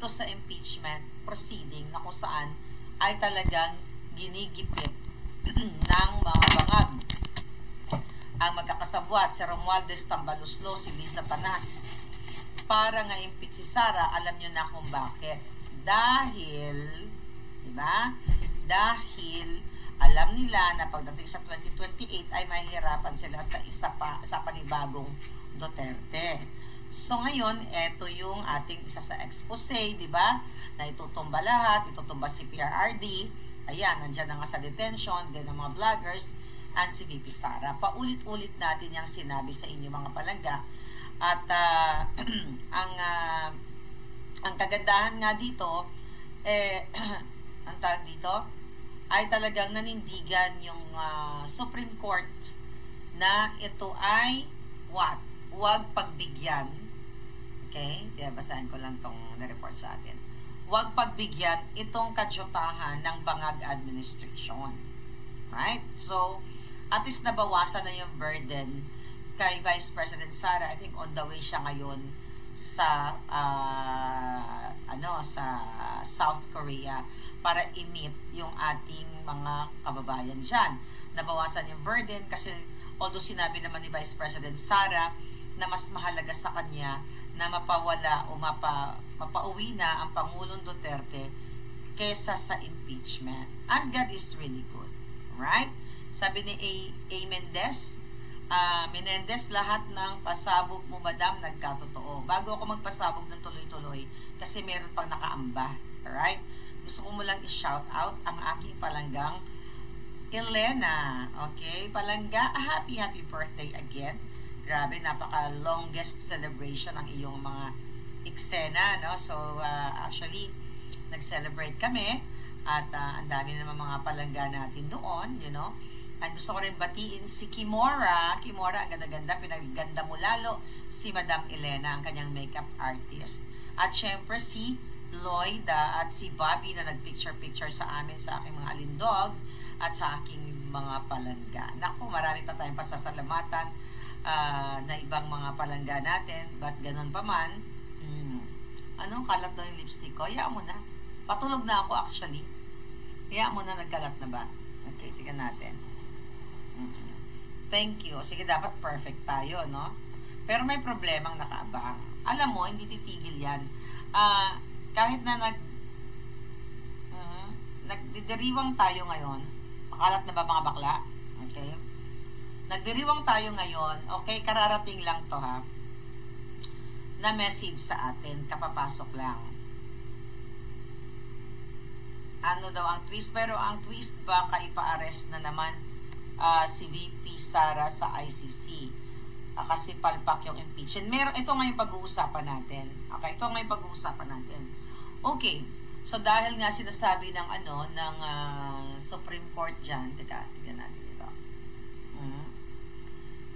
dito sa impeachment proceeding na kung saan ay talagang ginigipit ng mga bangag ang magkakasabwat si Romualdez Tambaluslo, si Liza Panas para nga impeach si Sara. Alam nyo na kung bakit. Dahil, diba? Dahil alam nila na pagdating sa 2028 ay mahihirapan sila sa panibagong Duterte. So ngayon, eto yung ating isa sa expose, diba? Na itutumba lahat, itutumba si PRRD. Ayan, nandyan na nga sa detention, din ang mga vloggers, and si VP Sara. Paulit-ulit natin yung sinabi sa inyo mga palangga. At ang kagandahan nga dito, ang tawag dito, ay talagang nanindigan yung Supreme Court na ito ay what? Huwag pagbigyan. Okay? Basahin ko lang itong na-report sa atin. Huwag pagbigyan itong kadyutahan ng bangag administration. Right? So, at least nabawasan na yung burden kay Vice President Sara. I think on the way siya ngayon sa sa South Korea para i-meet yung ating mga kababayan dyan. Nabawasan yung burden kasi although sinabi naman ni Vice President Sara na mas mahalaga sa kanya na mapawala o mapauwi na ang Pangulong Duterte kesa sa impeachment. And God is really good. Right? Sabi ni A. Menendez, lahat ng pasabog mo, madam, nagkatotoo. Bago ako magpasabog ng tuloy-tuloy, kasi meron pang nakaamba. Alright? Gusto ko mo lang i-shout out ang aking palanggang Elena. Okay? Palangga, happy birthday again. Grabe, napaka-longest celebration ang iyong mga eksena, no? So, actually, nag-celebrate kami at ang dami naman mga palangga natin doon, you know. At gusto ko rin batiin si Kimora. Kimora, ang ganda-ganda. Pinaganda mo lalo si Madam Elena, ang kanyang makeup artist. At syempre si Lloyda at si Bobby na nag-picture-picture sa amin, sa aking mga alindog at sa aking mga palangga. Naku, marami pa tayong pasasalamatan na ibang mga palangga natin. But ganun pa man, anong kalat daw yung lipstick ko? Hayaan mo na. Patulog na ako actually. Hayaan mo na, nagkalat na ba? Okay, tingnan natin. Thank you. Sige, dapat perfect tayo, no? Pero may problemang nakaabang. Alam mo, hindi titigil yan. Kahit na nagdidiriwang tayo ngayon, makalat na ba mga bakla? Okay? Nagdiriwang tayo ngayon, okay, kararating lang to ha, na message sa atin, kapapasok lang. Ano daw ang twist? Pero ang twist, baka ipa-arrest na naman si VP Sara sa ICC. Kasi palpak yung impeachment. Ito nga yung pag-uusapan natin. Okay, ito nga yung pag-uusapan natin. Okay, so dahil nga sinasabi ng ng Supreme Court dyan, teka, tignan natin ito.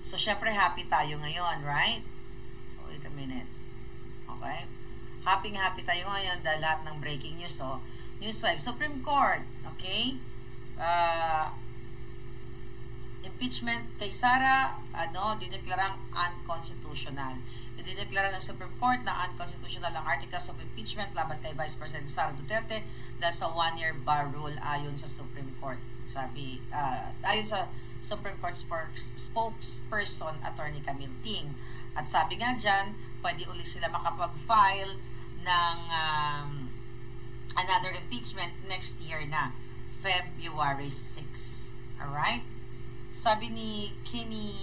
So, syempre happy tayo ngayon, right? Wait a minute. Okay? Happy tayo ngayon dahil lahat ng breaking news. So, News 5, Supreme Court, okay? Impeachment kay Sara, dineklarang unconstitutional. Dineklara ng Supreme Court na unconstitutional ang articles of impeachment laban kay Vice President Sara Duterte dahil sa one-year bar rule ayon sa Supreme Court. Sabi, ayon sa Supreme Court spokesperson Attorney Camille Ting. At sabi nga dyan, pwede ulit sila makapag-file ng another impeachment next year na, February 6. Alright? Sabi ni Kenny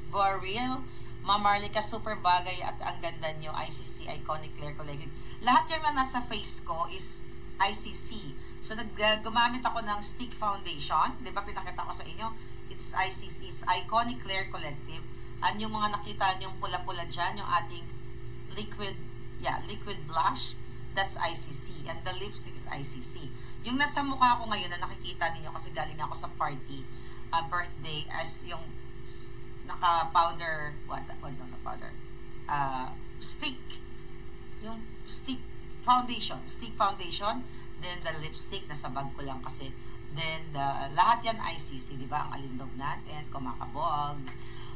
Barril, Mamarlika, super bagay at ang ganda nyo, ICC, Iconic Clear Collective. Lahat yan na nasa face ko is ICC. So, gumamit ako ng stick foundation. Diba, pinakita ko sa inyo? It's ICC, it's Iconic Clear Collective. At yung mga nakita nyong pula-pula dyan, yung ating liquid blush, that's ICC. And the lipstick is ICC. Yung nasa mukha ko ngayon na nakikita ninyo kasi galing ako sa party, birthday, as yung naka-powder, powder? Stick. Yung stick foundation. Then the lipstick, nasa bag ko lang kasi. Then, lahat yan ICC, di ba? Ang alindog natin, kumakabog.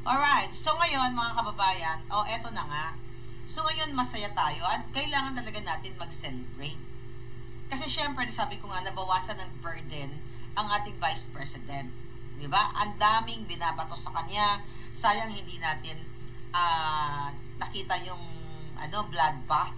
Alright, so ngayon, mga kababayan, eto na nga. So ngayon, masaya tayo at kailangan talaga natin mag-celebrate. Kasi syempre, sabi ko nga, nabawasan ng burden ang ating Vice President. Diba? Ang daming binabato sa kanya. Sayang hindi natin nakita yung bloodbath,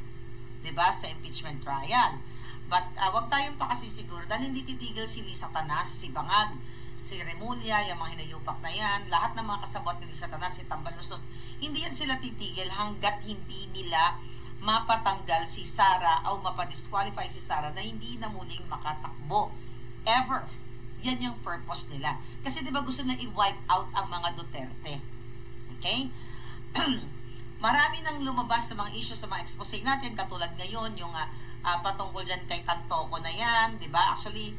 diba, sa impeachment trial. But wag tayong pakasisiguro dahil hindi titigil si Lisa Tanas, si Bangag, si Remulla, yung mga hinayupak na yan, lahat ng mga kasabot ni Lisa Tanas, si Tambaluslos, hindi yan sila titigil hanggat hindi nila mapatanggal si Sara o mapadisqualify si Sara na hindi na muling makatakbo. Ever. Yan yung purpose nila. Kasi diba gusto na i-wipe out ang mga Duterte. Okay? Marami nang lumabas na mga issue sa mga expose natin, katulad ngayon, yung patungkol dyan kay Tantoco na yan, di ba? Actually,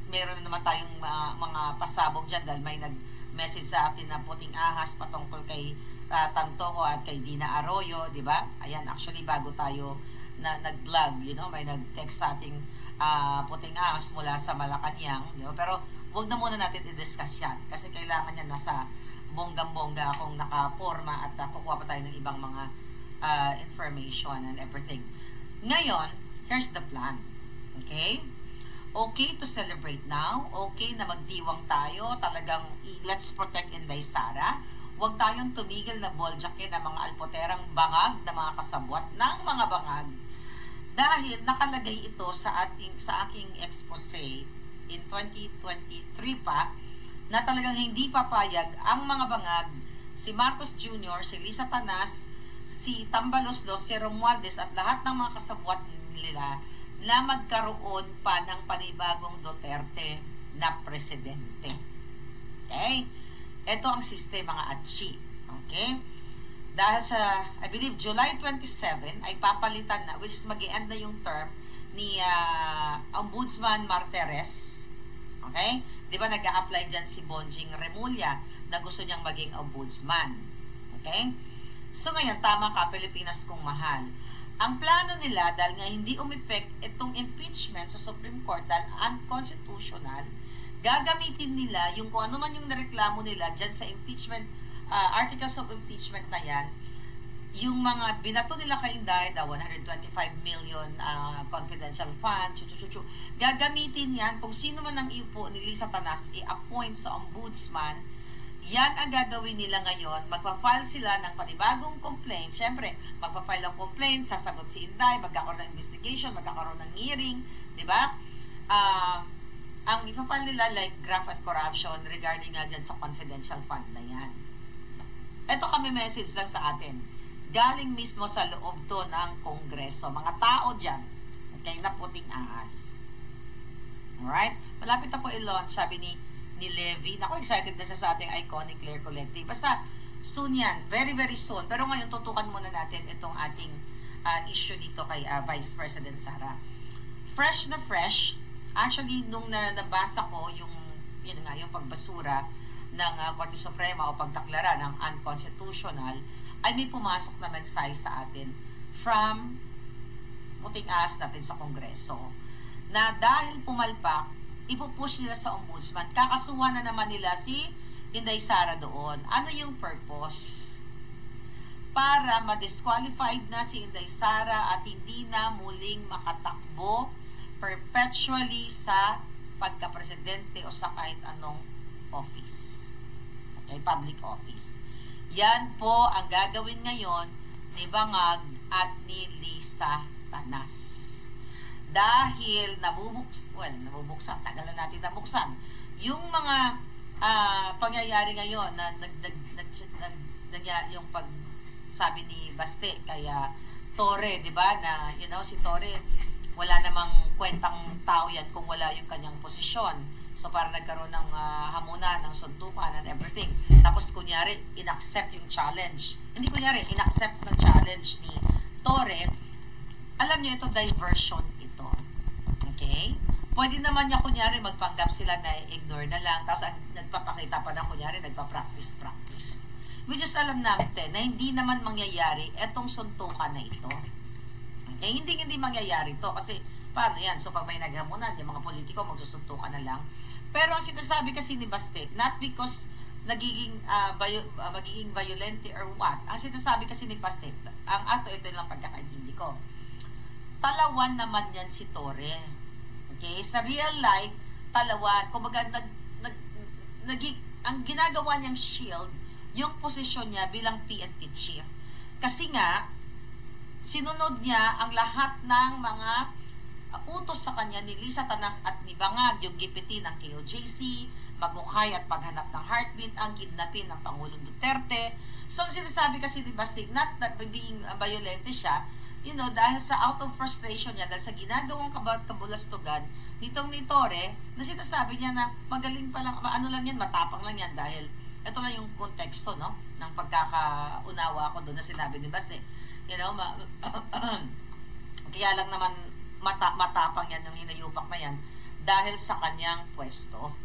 meron na naman tayong mga pasabog dyan dahil may nag-message sa atin na puting ahas patungkol kay Tantoco at kay Dina Arroyo, di ba? Ayan, actually, bago tayo nag-vlog, may nag-text sa ating puting ahas mula sa Malacanang, di ba? Pero, wag na muna natin i-discuss yan kasi kailangan yan nasa bonggang-bongga akong nakaporma at kukuha pa tayo ng ibang mga information and everything. Ngayon, here's the plan. Okay? Okay to celebrate now. Okay na magdiwang tayo. Talagang let's protect Inday Sara. Huwag tayong tumigil na boljakin ng mga alpoterang bangag na mga kasabwat ng mga bangag. Dahil nakalagay ito sa aking expose in 2023 pa na talagang hindi papayag ang mga bangag, si Marcos Jr., si Lisa Tanas, si Tambaluslos, si Romualdez at lahat ng mga kasabwat nila na magkaroon pa ng panibagong Duterte na presidente. Okay? Ito ang sistema mga atchi. Okay? Dahil sa, I believe, July 27 ay papalitan na, which is mag-i-end na yung term ni Ombudsman Martires. Okay? Di ba nag-a-apply dyan si Bonjing Remulla na gusto niyang maging ombudsman. Okay? So ngayon, tama ka, Pilipinas kong mahal. Ang plano nila, dahil nga hindi umipek itong impeachment sa Supreme Court dahil unconstitutional, gagamitin nila yung kung ano man yung nareklamo nila dyan sa impeachment, articles of impeachment na yan, yung mga binato nila kay Inday, the 125 million confidential fund, gagamitin yan kung sino man ang iupo ni Lisa Tanas i-appoint sa ombudsman. Yan ang gagawin nila ngayon. Magpa-file sila ng panibagong complaint. Siyempre, magpa-file ng complaint, sasagot si Inday, magkakaroon ng investigation, magkakaroon ng hearing, di ba? Ang ipapile nila like graft and corruption regarding nga dyan sa confidential fund na yan. Ito kami message lang sa atin. Galing mismo sa loob to ng Kongreso. Mga tao dyan, okay, na puting ahas. Alright? Malapit na po i-launch, sabi ni Levy. Ako, excited na siya sa ating iconic Claire Collective. Basta, soon yan. Very, very soon. Pero ngayon, tutukan muna natin itong ating issue dito kay Vice President Sara. Fresh na fresh. Actually, nung nabasa ko yung pagbasura ng Korte Suprema o pagdeklara ng unconstitutional, ay may pumasok na mensahe sa atin from puting ahas natin sa Kongreso na dahil pumalpak, ipupush nila sa ombudsman. Kakasuhan na naman nila si Inday Sara doon. Ano yung purpose? Para ma-disqualified na si Inday Sara at hindi na muling makatakbo perpetually sa pagka-presidente o sa kahit anong office. Okay, public office. Yan po ang gagawin ngayon ni Bangag at ni Lisa Tanas. Dahil nabubuksan, tagal na natin nabuksan. Yung mga pangyayari ngayon na yung sabi ni Baste kaya Torre, di ba, na si Torre wala namang kwentang tao yan kung wala yung kanyang posisyon. So parang nagkaroon ng hamunan, ng suntukan and everything. Tapos kunyari, inaccept yung challenge. Hindi kunyari, inaccept ng challenge ni Torre. Alam niyo, ito diversion ito. Okay? Pwede naman niya kunyari magpanggap sila na ignore na lang. Tapos nagpapakita pa na kunyari, nagpa-practice. Which is alam natin na hindi naman mangyayari itong suntukan na ito. Okay? Hindi mangyayari ito. Kasi paano yan? So pag may naghamunan, yung mga politiko magsusuntukan na lang. Pero ang sinasabi kasi ni Baste, not because magiging violente or what. Ang sinasabi kasi ni Pastet, ito lang pagkakaintindi ko. Talawan naman yan si Torre. Okay? Sa real life, talawan. Kumbaga, ang ginagawa niyang shield, yung posisyon niya bilang PNP chief. Kasi nga, sinunod niya ang lahat ng mga utos sa kanya ni Lisa Tanas at ni Bangag, yung gipiti ng KOJC, magukay at paghanap ng heartbeat, ang kidnapin ng Pangulong Duterte. So, sinasabi kasi ni Bastig, not that being violente siya, dahil sa out of frustration niya, dahil sa ginagawang kabulastugan nitong ni Torre, na sinasabi niya na magaling pa lang, matapang lang yan, dahil ito lang yung konteksto, no, ng pagkakaunawa ko doon na sinabi ni Bastig. Kaya lang naman matapang yan, yung hinayupak na yan, dahil sa kanyang pwesto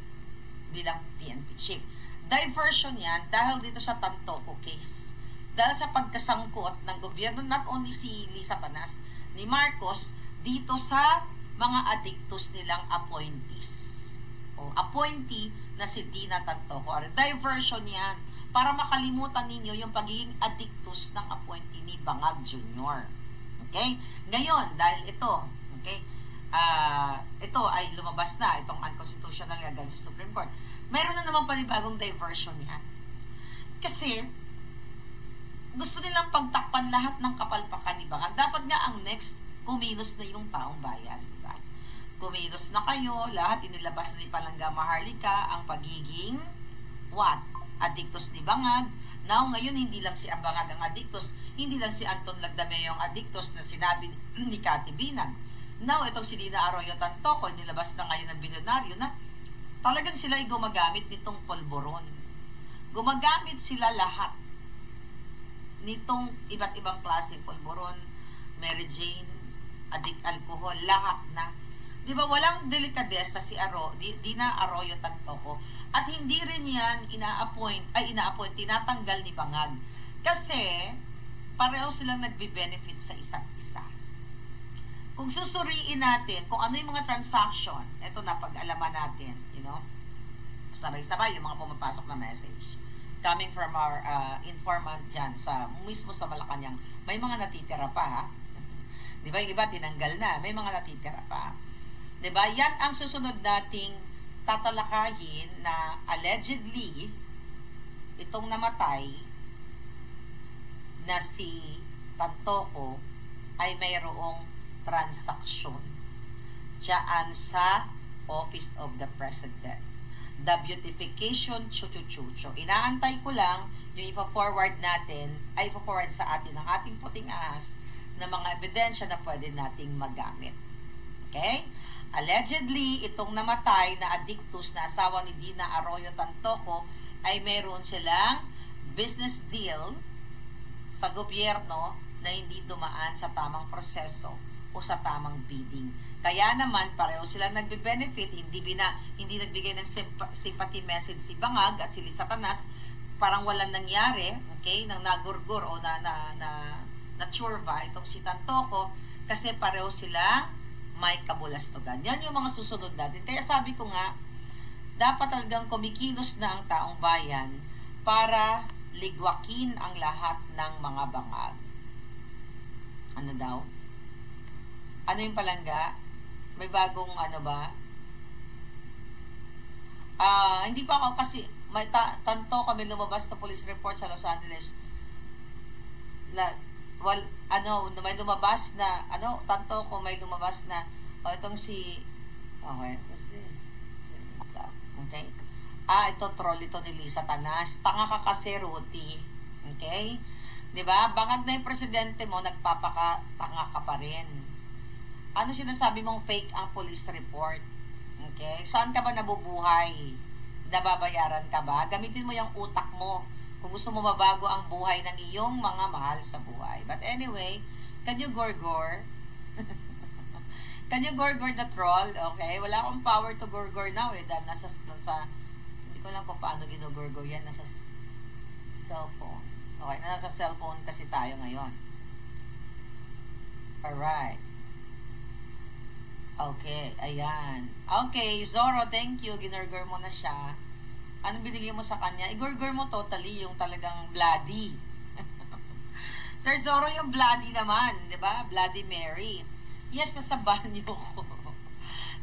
bilang PNP chief. Diversion yan dahil dito sa Tantoco case. Dahil sa pagkasangkot ng gobyerno, not only si Lisa Tanas, ni Marcos, dito sa mga addictus nilang appointees. O appointee na si Dina Tantoco. Diversion yan para makalimutan ninyo yung pagiging addictus ng appointee ni Bangag Jr. Okay? Ngayon, dahil ito, okay, ito ay lumabas na, itong unconstitutional legal sa Supreme Court, mayroon na naman panibagong diversion yan. Kasi, gusto nilang pagtakpan lahat ng kapalpakan ni Bangag. Dapat nga ang next, kumilos na yung taong bayan. Diba? Kumilos na kayo, lahat inilabas na ni Palangga Maharlika ang pagiging, addictus ni Bangag. Now, ngayon, hindi lang si Bangag ang addictus, hindi lang si Anton Lagdameo ang addictus na sinabi ni Cathy Binag. Now, itong si Dina Arroyo Tantoco, nilabas na ngayon ng bilyonaryo na talagang sila ay gumagamit nitong polboron. Gumagamit sila lahat nitong iba't ibang klase, polboron, Mary Jane, alcohol, lahat na. Di ba, walang delikadesa si Dina Arroyo Tantoco. At hindi rin yan tinatanggal ni Bangag. Kasi, pareho silang nagbe-benefit sa isa't isa. Kung susuriin natin kung ano yung mga transaction, ito na pag-alaman natin, sabay-sabay yung mga pumapasok na message coming from our informant dyan, mismo sa Malacanang, may mga natitira pa, ha? Di ba, yung iba tinanggal na, may mga natitira pa. Di ba, yan ang susunod nating tatalakayin na allegedly itong namatay na si Tantoco ay mayroong transaksyon dyan sa Office of the President. The beautification chuchu-chucho. Inaantay ko lang yung ipa-forward natin, ay ipa-forward sa atin ng ating puting ahas na mga ebidensya na pwede nating magamit. Okay? Allegedly, itong namatay na addictus na asawa ni Dina Arroyo Tantoco ay mayroon silang business deal sa gobyerno na hindi dumaan sa tamang proseso o sa tamang bidding. Kaya naman, pareho silang nagbe-benefit, hindi nagbigay ng sympathy message si Bangag at si Lisa Tanas, parang walang nangyari, okay, nang nagurgur o na churva itong si Tantoco, kasi pareho sila may kabulastugan. Yan yung mga susunod natin. Kaya sabi ko nga, dapat talagang kumikilos na ang taong bayan para ligwakin ang lahat ng mga bangag. Ano daw? Ano yung Palangga? May bagong hindi pa ako kasi may Tantoco kami lumabas na police report sa Los Angeles. May lumabas na Tantoco may lumabas na itong si what's this? Okay. Ito troll ito ni Lisa Tanas. Tanga ka kasi, Ruti. Okay? 'Di ba? Bangag na yung presidente mo, nagpapakatanga ka pa rin. Ano sinasabi mong fake ang police report? Okay? Saan ka ba nabubuhay? Nababayaran ka ba? Gamitin mo yung utak mo kung gusto mo mabago ang buhay ng iyong mga mahal sa buhay. But anyway, can you gorgor? Can you gorgor the troll? Okay? Wala akong power to gorgor now dahil nasa hindi ko lang kung paano ginogorgor yan. Nasa cellphone. Okay? Nasa cellphone kasi tayo ngayon. Alright. Okay, ayan. Okay, Zoro, thank you. Ginorgor mo na siya. Anong binigay mo sa kanya? Igorgor mo totally yung talagang bloody. Sir Zoro, yung bloody naman, di ba? Bloody Mary. Yes, nasa banyo ko.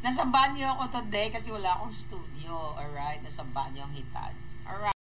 Nasa banyo ako today kasi wala akong studio. Alright? Nasa banyo ang hitad. Alright.